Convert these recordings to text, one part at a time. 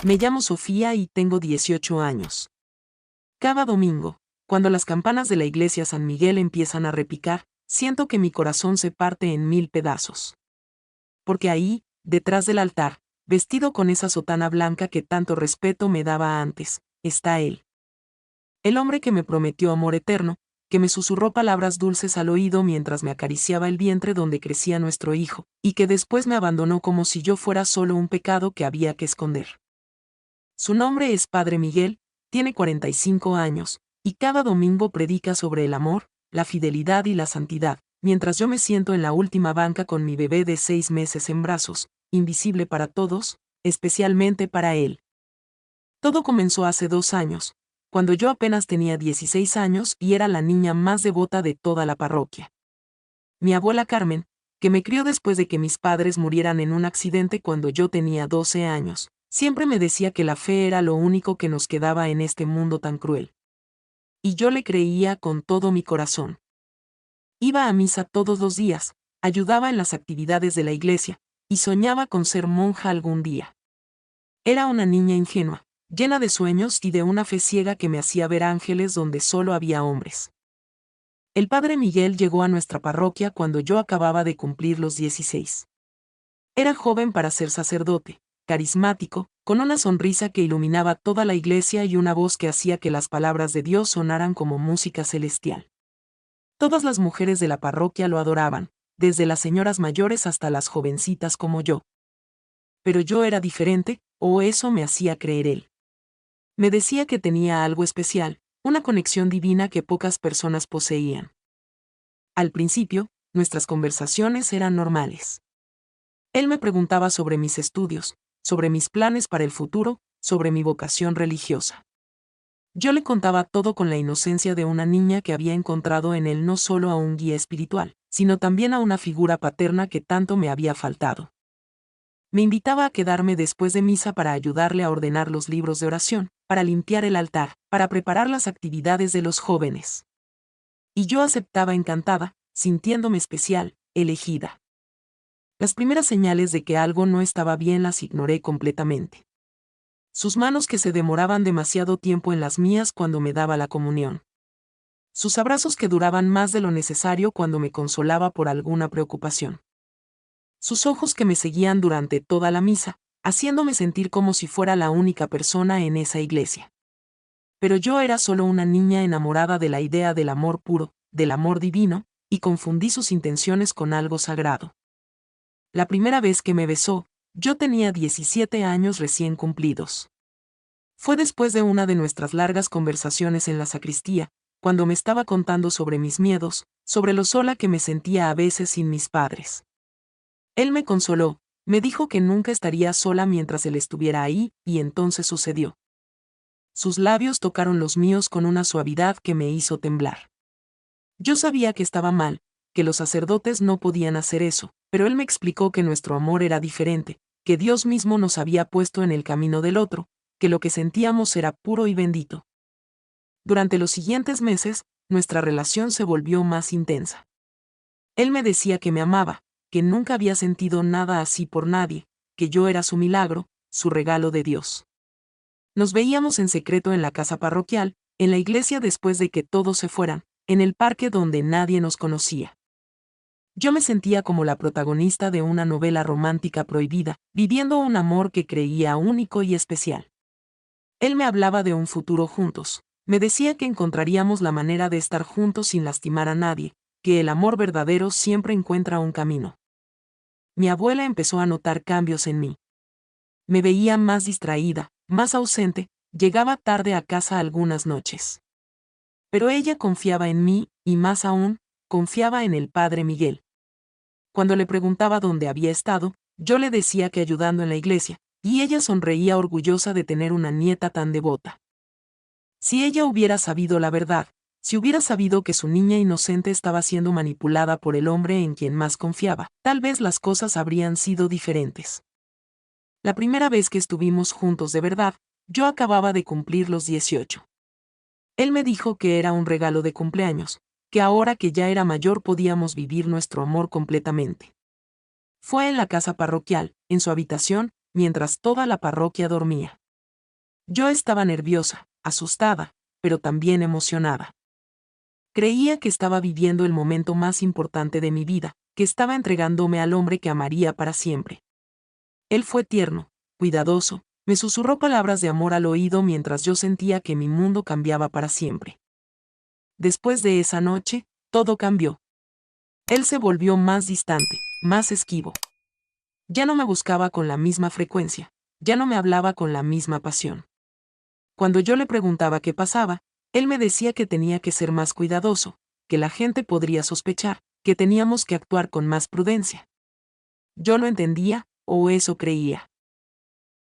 Me llamo Sofía y tengo 18 años. Cada domingo, cuando las campanas de la iglesia San Miguel empiezan a repicar, siento que mi corazón se parte en 1000 pedazos. Porque ahí, detrás del altar, vestido con esa sotana blanca que tanto respeto me daba antes, está él. El hombre que me prometió amor eterno, que me susurró palabras dulces al oído mientras me acariciaba el vientre donde crecía nuestro hijo, y que después me abandonó como si yo fuera solo un pecado que había que esconder. Su nombre es Padre Miguel, tiene 45 años, y cada domingo predica sobre el amor, la fidelidad y la santidad, mientras yo me siento en la última banca con mi bebé de 6 meses en brazos, invisible para todos, especialmente para él. Todo comenzó hace 2 años, cuando yo apenas tenía 16 años y era la niña más devota de toda la parroquia. Mi abuela Carmen, que me crió después de que mis padres murieran en un accidente cuando yo tenía 12 años, siempre me decía que la fe era lo único que nos quedaba en este mundo tan cruel. Y yo le creía con todo mi corazón. Iba a misa todos los días, ayudaba en las actividades de la iglesia, y soñaba con ser monja algún día. Era una niña ingenua, llena de sueños y de una fe ciega que me hacía ver ángeles donde solo había hombres. El padre Miguel llegó a nuestra parroquia cuando yo acababa de cumplir los 16. Era joven para ser sacerdote, carismático, con una sonrisa que iluminaba toda la iglesia y una voz que hacía que las palabras de Dios sonaran como música celestial. Todas las mujeres de la parroquia lo adoraban, desde las señoras mayores hasta las jovencitas como yo. Pero yo era diferente, o eso me hacía creer él. Me decía que tenía algo especial, una conexión divina que pocas personas poseían. Al principio, nuestras conversaciones eran normales. Él me preguntaba sobre mis estudios, sobre mis planes para el futuro, sobre mi vocación religiosa. Yo le contaba todo con la inocencia de una niña que había encontrado en él no solo a un guía espiritual, sino también a una figura paterna que tanto me había faltado. Me invitaba a quedarme después de misa para ayudarle a ordenar los libros de oración, para limpiar el altar, para preparar las actividades de los jóvenes. Y yo aceptaba encantada, sintiéndome especial, elegida. Las primeras señales de que algo no estaba bien las ignoré completamente. Sus manos que se demoraban demasiado tiempo en las mías cuando me daba la comunión. Sus abrazos que duraban más de lo necesario cuando me consolaba por alguna preocupación. Sus ojos que me seguían durante toda la misa, haciéndome sentir como si fuera la única persona en esa iglesia. Pero yo era solo una niña enamorada de la idea del amor puro, del amor divino, y confundí sus intenciones con algo sagrado. La primera vez que me besó, yo tenía 17 años recién cumplidos. Fue después de una de nuestras largas conversaciones en la sacristía, cuando me estaba contando sobre mis miedos, sobre lo sola que me sentía a veces sin mis padres. Él me consoló, me dijo que nunca estaría sola mientras él estuviera ahí, y entonces sucedió. Sus labios tocaron los míos con una suavidad que me hizo temblar. Yo sabía que estaba mal, que los sacerdotes no podían hacer eso, pero él me explicó que nuestro amor era diferente, que Dios mismo nos había puesto en el camino del otro, que lo que sentíamos era puro y bendito. Durante los siguientes meses, nuestra relación se volvió más intensa. Él me decía que me amaba, que nunca había sentido nada así por nadie, que yo era su milagro, su regalo de Dios. Nos veíamos en secreto en la casa parroquial, en la iglesia después de que todos se fueran, en el parque donde nadie nos conocía. Yo me sentía como la protagonista de una novela romántica prohibida, viviendo un amor que creía único y especial. Él me hablaba de un futuro juntos, me decía que encontraríamos la manera de estar juntos sin lastimar a nadie, que el amor verdadero siempre encuentra un camino. Mi abuela empezó a notar cambios en mí. Me veía más distraída, más ausente, llegaba tarde a casa algunas noches. Pero ella confiaba en mí, y más aún, confiaba en el padre Miguel. Cuando le preguntaba dónde había estado, yo le decía que ayudando en la iglesia, y ella sonreía orgullosa de tener una nieta tan devota. Si ella hubiera sabido la verdad, si hubiera sabido que su niña inocente estaba siendo manipulada por el hombre en quien más confiaba, tal vez las cosas habrían sido diferentes. La primera vez que estuvimos juntos de verdad, yo acababa de cumplir los 18. Él me dijo que era un regalo de cumpleaños, que ahora que ya era mayor podíamos vivir nuestro amor completamente. Fue en la casa parroquial, en su habitación, mientras toda la parroquia dormía. Yo estaba nerviosa, asustada, pero también emocionada. Creía que estaba viviendo el momento más importante de mi vida, que estaba entregándome al hombre que amaría para siempre. Él fue tierno, cuidadoso, me susurró palabras de amor al oído mientras yo sentía que mi mundo cambiaba para siempre. Después de esa noche, todo cambió. Él se volvió más distante, más esquivo. Ya no me buscaba con la misma frecuencia, ya no me hablaba con la misma pasión. Cuando yo le preguntaba qué pasaba, él me decía que tenía que ser más cuidadoso, que la gente podría sospechar, que teníamos que actuar con más prudencia. Yo lo entendía, o eso creía.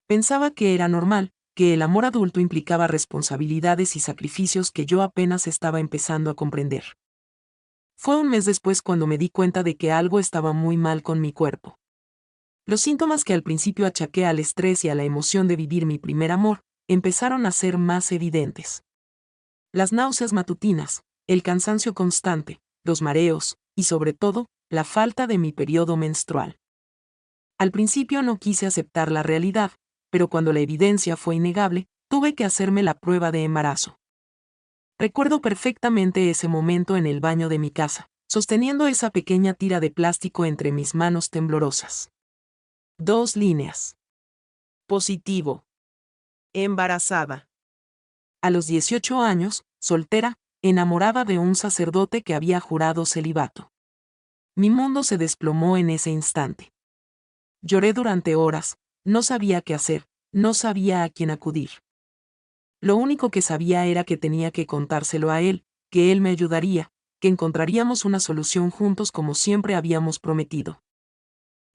Pensaba que era normal, que el amor adulto implicaba responsabilidades y sacrificios que yo apenas estaba empezando a comprender. Fue un mes después cuando me di cuenta de que algo estaba muy mal con mi cuerpo. Los síntomas que al principio achaqué al estrés y a la emoción de vivir mi primer amor, empezaron a ser más evidentes. Las náuseas matutinas, el cansancio constante, los mareos, y sobre todo, la falta de mi periodo menstrual. Al principio no quise aceptar la realidad, pero cuando la evidencia fue innegable, tuve que hacerme la prueba de embarazo. Recuerdo perfectamente ese momento en el baño de mi casa, sosteniendo esa pequeña tira de plástico entre mis manos temblorosas. 2 líneas. Positivo. Embarazada. A los 18 años, soltera, enamorada de un sacerdote que había jurado celibato. Mi mundo se desplomó en ese instante. Lloré durante horas, no sabía qué hacer, no sabía a quién acudir. Lo único que sabía era que tenía que contárselo a él, que él me ayudaría, que encontraríamos una solución juntos como siempre habíamos prometido.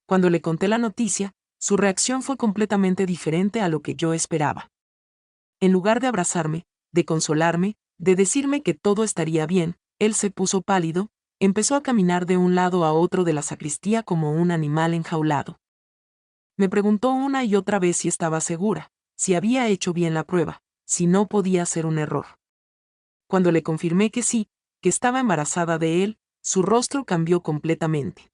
Cuando le conté la noticia, su reacción fue completamente diferente a lo que yo esperaba. En lugar de abrazarme, de consolarme, de decirme que todo estaría bien, él se puso pálido, empezó a caminar de un lado a otro de la sacristía como un animal enjaulado. Me preguntó una y otra vez si estaba segura, si había hecho bien la prueba, si no podía ser un error. Cuando le confirmé que sí, que estaba embarazada de él, su rostro cambió completamente.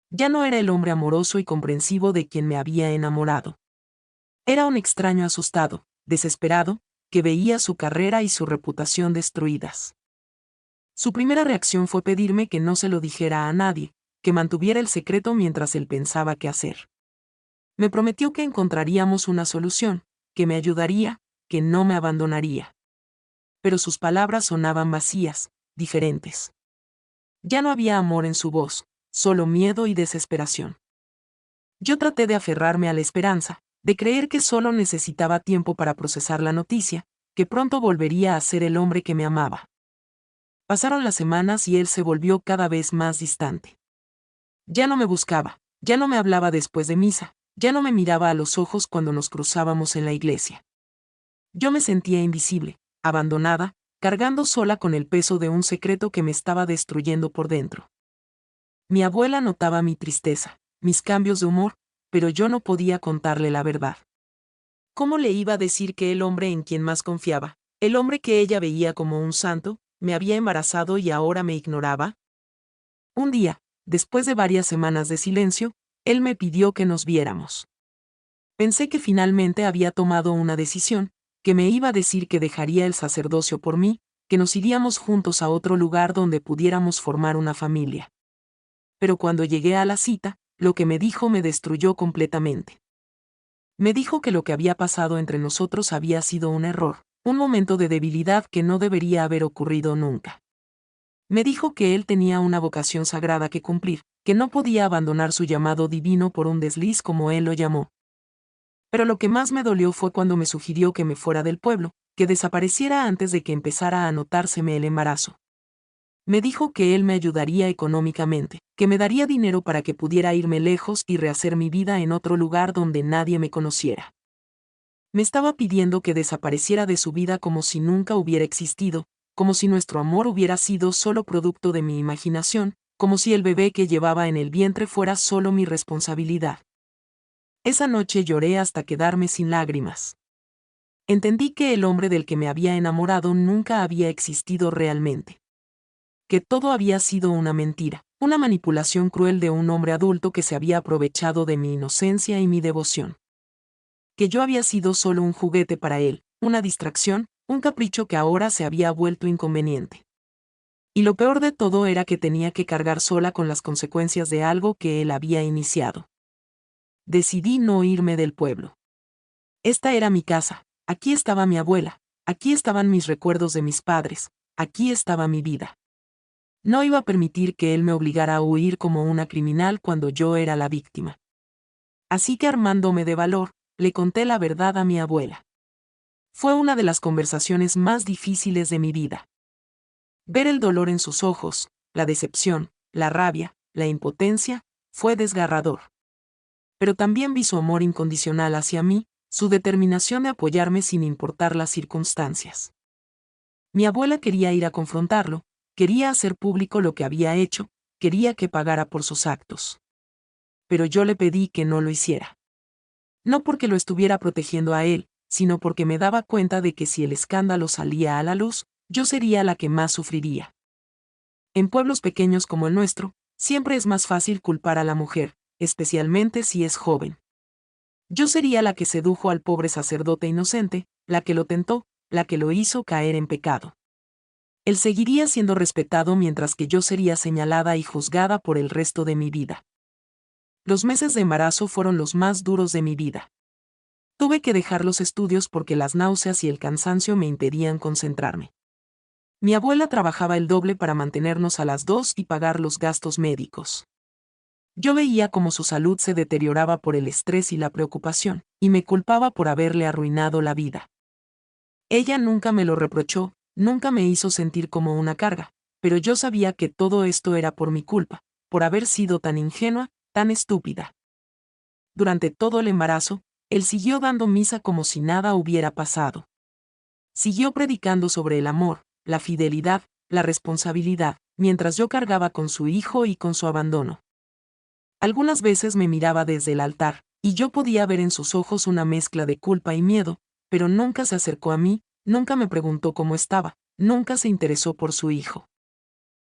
Ya no era el hombre amoroso y comprensivo de quien me había enamorado. Era un extraño asustado, desesperado, que veía su carrera y su reputación destruidas. Su primera reacción fue pedirme que no se lo dijera a nadie, que mantuviera el secreto mientras él pensaba qué hacer. Me prometió que encontraríamos una solución, que me ayudaría, que no me abandonaría. Pero sus palabras sonaban vacías, diferentes. Ya no había amor en su voz, solo miedo y desesperación. Yo traté de aferrarme a la esperanza, de creer que solo necesitaba tiempo para procesar la noticia, que pronto volvería a ser el hombre que me amaba. Pasaron las semanas y él se volvió cada vez más distante. Ya no me buscaba, ya no me hablaba después de misa, ya no me miraba a los ojos cuando nos cruzábamos en la iglesia. Yo me sentía invisible, abandonada, cargando sola con el peso de un secreto que me estaba destruyendo por dentro. Mi abuela notaba mi tristeza, mis cambios de humor, pero yo no podía contarle la verdad. ¿Cómo le iba a decir que el hombre en quien más confiaba, el hombre que ella veía como un santo, me había embarazado y ahora me ignoraba? Un día, después de varias semanas de silencio, él me pidió que nos viéramos. Pensé que finalmente había tomado una decisión, que me iba a decir que dejaría el sacerdocio por mí, que nos iríamos juntos a otro lugar donde pudiéramos formar una familia. Pero cuando llegué a la cita, lo que me dijo me destruyó completamente. Me dijo que lo que había pasado entre nosotros había sido un error, un momento de debilidad que no debería haber ocurrido nunca. Me dijo que él tenía una vocación sagrada que cumplir, que no podía abandonar su llamado divino por un desliz como él lo llamó. Pero lo que más me dolió fue cuando me sugirió que me fuera del pueblo, que desapareciera antes de que empezara a notárseme el embarazo. Me dijo que él me ayudaría económicamente, que me daría dinero para que pudiera irme lejos y rehacer mi vida en otro lugar donde nadie me conociera. Me estaba pidiendo que desapareciera de su vida como si nunca hubiera existido, como si nuestro amor hubiera sido solo producto de mi imaginación, como si el bebé que llevaba en el vientre fuera solo mi responsabilidad. Esa noche lloré hasta quedarme sin lágrimas. Entendí que el hombre del que me había enamorado nunca había existido realmente. Que todo había sido una mentira, una manipulación cruel de un hombre adulto que se había aprovechado de mi inocencia y mi devoción. que yo había sido solo un juguete para él, una distracción, un capricho que ahora se había vuelto inconveniente. Y lo peor de todo era que tenía que cargar sola con las consecuencias de algo que él había iniciado. Decidí no irme del pueblo. Esta era mi casa, aquí estaba mi abuela, aquí estaban mis recuerdos de mis padres, aquí estaba mi vida. No iba a permitir que él me obligara a huir como una criminal cuando yo era la víctima. Así que armándome de valor, le conté la verdad a mi abuela. Fue una de las conversaciones más difíciles de mi vida. Ver el dolor en sus ojos, la decepción, la rabia, la impotencia, fue desgarrador. Pero también vi su amor incondicional hacia mí, su determinación de apoyarme sin importar las circunstancias. Mi abuela quería ir a confrontarlo, quería hacer público lo que había hecho, quería que pagara por sus actos. Pero yo le pedí que no lo hiciera. No porque lo estuviera protegiendo a él, sino porque me daba cuenta de que si el escándalo salía a la luz, yo sería la que más sufriría. En pueblos pequeños como el nuestro, siempre es más fácil culpar a la mujer, especialmente si es joven. Yo sería la que sedujo al pobre sacerdote inocente, la que lo tentó, la que lo hizo caer en pecado. Él seguiría siendo respetado mientras que yo sería señalada y juzgada por el resto de mi vida. Los meses de embarazo fueron los más duros de mi vida. Tuve que dejar los estudios porque las náuseas y el cansancio me impedían concentrarme. Mi abuela trabajaba el doble para mantenernos a las dos y pagar los gastos médicos. Yo veía cómo su salud se deterioraba por el estrés y la preocupación, y me culpaba por haberle arruinado la vida. Ella nunca me lo reprochó, nunca me hizo sentir como una carga, pero yo sabía que todo esto era por mi culpa, por haber sido tan ingenua, tan estúpida. Durante todo el embarazo, él siguió dando misa como si nada hubiera pasado. Siguió predicando sobre el amor, la fidelidad, la responsabilidad, mientras yo cargaba con su hijo y con su abandono. Algunas veces me miraba desde el altar, y yo podía ver en sus ojos una mezcla de culpa y miedo, pero nunca se acercó a mí, nunca me preguntó cómo estaba, nunca se interesó por su hijo.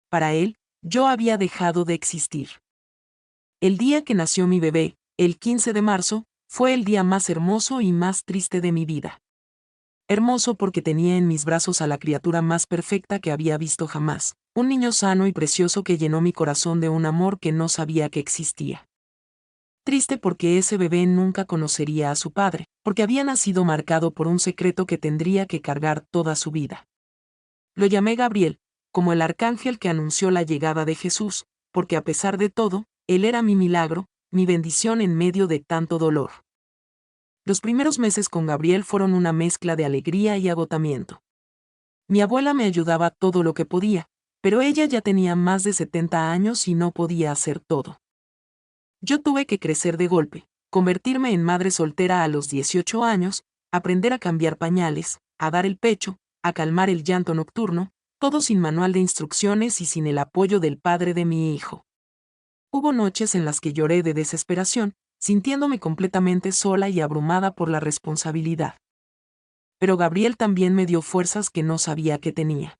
Para él, yo había dejado de existir. El día que nació mi bebé, el 15 de marzo, fue el día más hermoso y más triste de mi vida. Hermoso porque tenía en mis brazos a la criatura más perfecta que había visto jamás, un niño sano y precioso que llenó mi corazón de un amor que no sabía que existía. Triste porque ese bebé nunca conocería a su padre, porque había nacido marcado por un secreto que tendría que cargar toda su vida. Lo llamé Gabriel, como el arcángel que anunció la llegada de Jesús, porque a pesar de todo, él era mi milagro, mi bendición en medio de tanto dolor. Los primeros meses con Gabriel fueron una mezcla de alegría y agotamiento. Mi abuela me ayudaba todo lo que podía, pero ella ya tenía más de 70 años y no podía hacer todo. Yo tuve que crecer de golpe, convertirme en madre soltera a los 18 años, aprender a cambiar pañales, a dar el pecho, a calmar el llanto nocturno, todo sin manual de instrucciones y sin el apoyo del padre de mi hijo. Hubo noches en las que lloré de desesperación, sintiéndome completamente sola y abrumada por la responsabilidad. Pero Gabriel también me dio fuerzas que no sabía que tenía.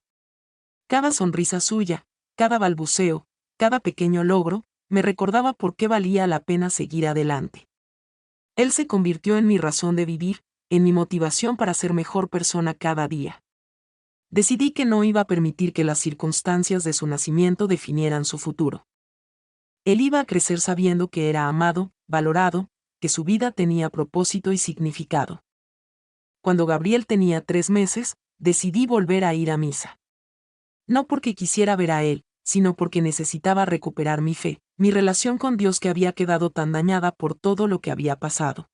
Cada sonrisa suya, cada balbuceo, cada pequeño logro, me recordaba por qué valía la pena seguir adelante. Él se convirtió en mi razón de vivir, en mi motivación para ser mejor persona cada día. Decidí que no iba a permitir que las circunstancias de su nacimiento definieran su futuro. Él iba a crecer sabiendo que era amado, valorado, que su vida tenía propósito y significado. Cuando Gabriel tenía 3 meses, decidí volver a ir a misa. No porque quisiera ver a él, sino porque necesitaba recuperar mi fe, mi relación con Dios que había quedado tan dañada por todo lo que había pasado.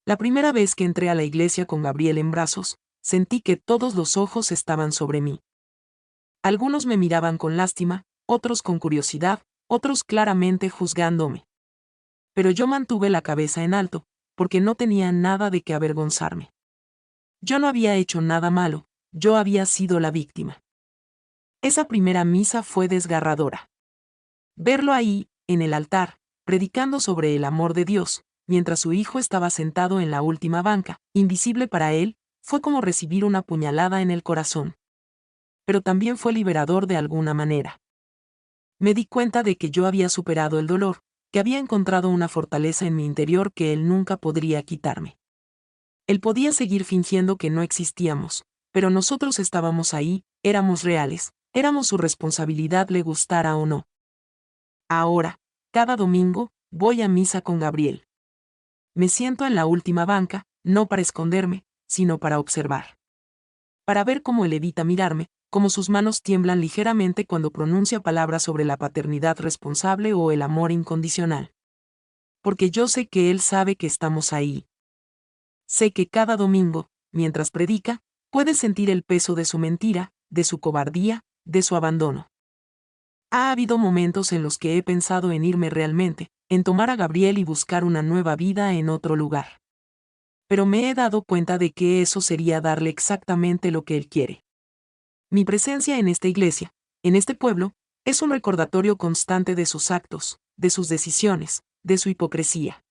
La primera vez que entré a la iglesia con Gabriel en brazos, sentí que todos los ojos estaban sobre mí. Algunos me miraban con lástima, otros con curiosidad, otros claramente juzgándome. Pero yo mantuve la cabeza en alto, porque no tenía nada de qué avergonzarme. Yo no había hecho nada malo, yo había sido la víctima. Esa primera misa fue desgarradora. Verlo ahí, en el altar, predicando sobre el amor de Dios, mientras su hijo estaba sentado en la última banca, invisible para él, fue como recibir una puñalada en el corazón. Pero también fue liberador de alguna manera. Me di cuenta de que yo había superado el dolor, que había encontrado una fortaleza en mi interior que él nunca podría quitarme. Él podía seguir fingiendo que no existíamos, pero nosotros estábamos ahí, éramos reales, éramos su responsabilidad le gustara o no. Ahora, cada domingo, voy a misa con Gabriel. Me siento en la última banca, no para esconderme, sino para observar. Para ver cómo él evita mirarme, cómo sus manos tiemblan ligeramente cuando pronuncia palabras sobre la paternidad responsable o el amor incondicional. Porque yo sé que él sabe que estamos ahí. Sé que cada domingo, mientras predica, puede sentir el peso de su mentira, de su cobardía, de su abandono. Ha habido momentos en los que he pensado en irme realmente, en tomar a Gabriel y buscar una nueva vida en otro lugar. Pero me he dado cuenta de que eso sería darle exactamente lo que él quiere. Mi presencia en esta iglesia, en este pueblo, es un recordatorio constante de sus actos, de sus decisiones, de su hipocresía.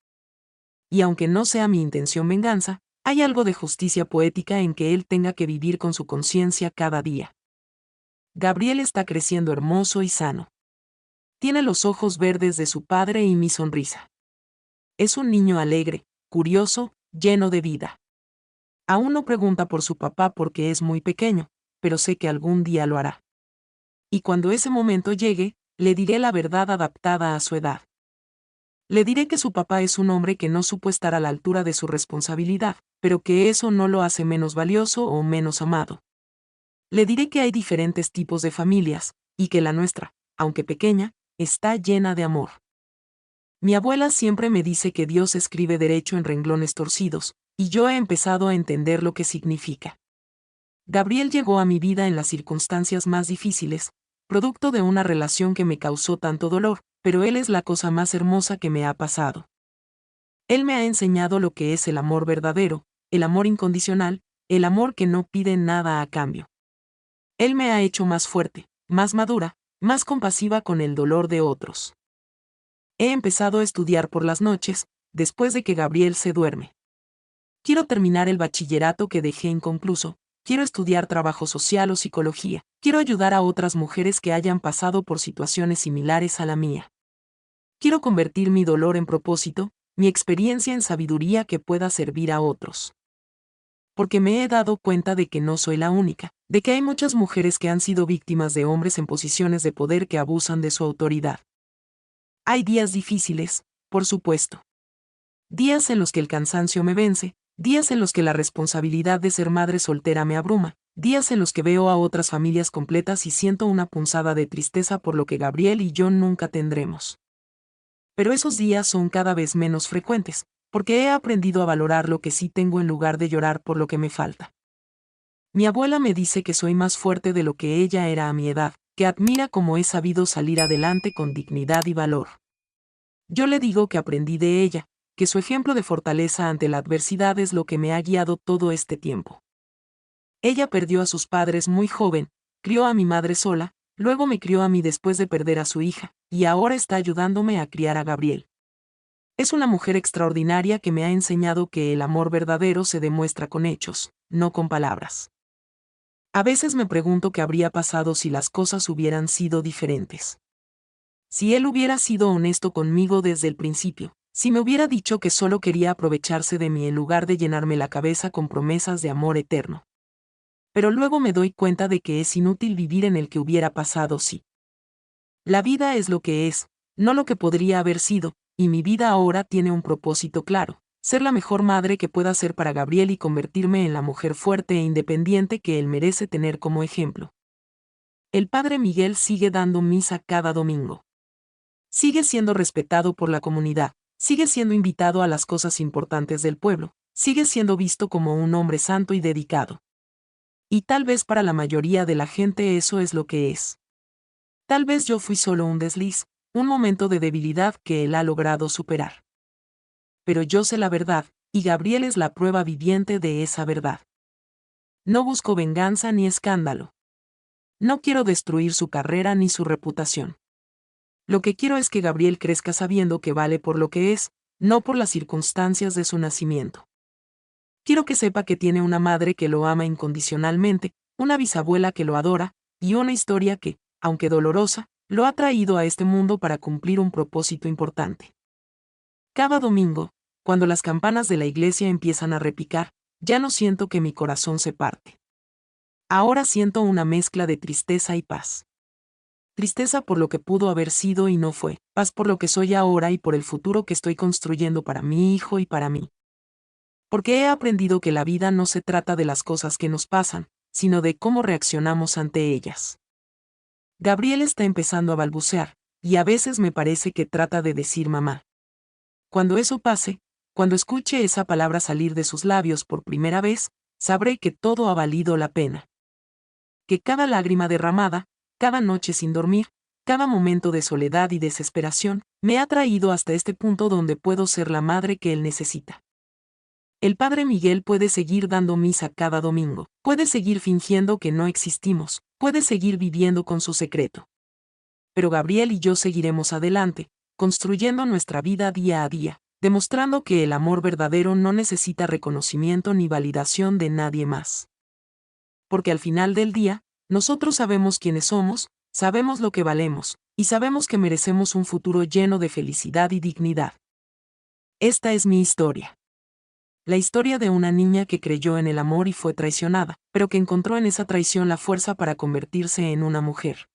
Y aunque no sea mi intención venganza, hay algo de justicia poética en que él tenga que vivir con su conciencia cada día. Gabriel está creciendo hermoso y sano. Tiene los ojos verdes de su padre y mi sonrisa. Es un niño alegre, curioso, lleno de vida. Aún no pregunta por su papá porque es muy pequeño, pero sé que algún día lo hará. Y cuando ese momento llegue, le diré la verdad adaptada a su edad. Le diré que su papá es un hombre que no supo estar a la altura de su responsabilidad, pero que eso no lo hace menos valioso o menos amado. Le diré que hay diferentes tipos de familias, y que la nuestra, aunque pequeña, está llena de amor. Mi abuela siempre me dice que Dios escribe derecho en renglones torcidos, y yo he empezado a entender lo que significa. Gabriel llegó a mi vida en las circunstancias más difíciles, producto de una relación que me causó tanto dolor, pero él es la cosa más hermosa que me ha pasado. Él me ha enseñado lo que es el amor verdadero, el amor incondicional, el amor que no pide nada a cambio. Él me ha hecho más fuerte, más madura, más compasiva con el dolor de otros. He empezado a estudiar por las noches, después de que Gabriel se duerme. Quiero terminar el bachillerato que dejé inconcluso, quiero estudiar trabajo social o psicología, quiero ayudar a otras mujeres que hayan pasado por situaciones similares a la mía. Quiero convertir mi dolor en propósito, mi experiencia en sabiduría que pueda servir a otros. Porque me he dado cuenta de que no soy la única, de que hay muchas mujeres que han sido víctimas de hombres en posiciones de poder que abusan de su autoridad. Hay días difíciles, por supuesto. Días en los que el cansancio me vence, días en los que la responsabilidad de ser madre soltera me abruma, días en los que veo a otras familias completas y siento una punzada de tristeza por lo que Gabriel y yo nunca tendremos. Pero esos días son cada vez menos frecuentes, porque he aprendido a valorar lo que sí tengo en lugar de llorar por lo que me falta. Mi abuela me dice que soy más fuerte de lo que ella era a mi edad, que admira cómo he sabido salir adelante con dignidad y valor. Yo le digo que aprendí de ella, que su ejemplo de fortaleza ante la adversidad es lo que me ha guiado todo este tiempo. Ella perdió a sus padres muy joven, crió a mi madre sola, luego me crió a mí después de perder a su hija, y ahora está ayudándome a criar a Gabriel. Es una mujer extraordinaria que me ha enseñado que el amor verdadero se demuestra con hechos, no con palabras. A veces me pregunto qué habría pasado si las cosas hubieran sido diferentes. Si él hubiera sido honesto conmigo desde el principio, si me hubiera dicho que solo quería aprovecharse de mí en lugar de llenarme la cabeza con promesas de amor eterno. Pero luego me doy cuenta de que es inútil vivir en el que hubiera pasado si. La vida es lo que es, no lo que podría haber sido, y mi vida ahora tiene un propósito claro: ser la mejor madre que pueda ser para Gabriel y convertirme en la mujer fuerte e independiente que él merece tener como ejemplo. El padre Miguel sigue dando misa cada domingo. Sigue siendo respetado por la comunidad, sigue siendo invitado a las cosas importantes del pueblo, sigue siendo visto como un hombre santo y dedicado. Y tal vez para la mayoría de la gente eso es lo que es. Tal vez yo fui solo un desliz, un momento de debilidad que él ha logrado superar. Pero yo sé la verdad, y Gabriel es la prueba viviente de esa verdad. No busco venganza ni escándalo. No quiero destruir su carrera ni su reputación. Lo que quiero es que Gabriel crezca sabiendo que vale por lo que es, no por las circunstancias de su nacimiento. Quiero que sepa que tiene una madre que lo ama incondicionalmente, una bisabuela que lo adora, y una historia que, aunque dolorosa, lo ha traído a este mundo para cumplir un propósito importante. Cada domingo, cuando las campanas de la iglesia empiezan a repicar, Ya no siento que mi corazón se parte. Ahora siento una mezcla de tristeza y paz. Tristeza por lo que pudo haber sido y no fue, paz por lo que soy ahora y por el futuro que estoy construyendo para mi hijo y para mí. Porque he aprendido que la vida no se trata de las cosas que nos pasan, sino de cómo reaccionamos ante ellas. Gabriel está empezando a balbucear, y a veces me parece que trata de decir mamá. Cuando eso pase, cuando escuche esa palabra salir de sus labios por primera vez, sabré que todo ha valido la pena. Que cada lágrima derramada, cada noche sin dormir, cada momento de soledad y desesperación, me ha traído hasta este punto donde puedo ser la madre que él necesita. El padre Miguel puede seguir dando misa cada domingo, puede seguir fingiendo que no existimos, puede seguir viviendo con su secreto. Pero Gabriel y yo seguiremos adelante, construyendo nuestra vida día a día, demostrando que el amor verdadero no necesita reconocimiento ni validación de nadie más. Porque al final del día, nosotros sabemos quiénes somos, sabemos lo que valemos, y sabemos que merecemos un futuro lleno de felicidad y dignidad. Esta es mi historia. La historia de una niña que creyó en el amor y fue traicionada, pero que encontró en esa traición la fuerza para convertirse en una mujer.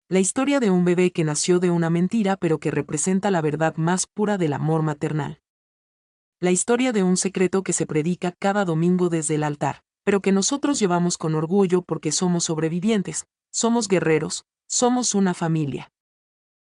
La historia de un bebé que nació de una mentira pero que representa la verdad más pura del amor maternal. La historia de un secreto que se predica cada domingo desde el altar, pero que nosotros llevamos con orgullo porque somos sobrevivientes, somos guerreros, somos una familia.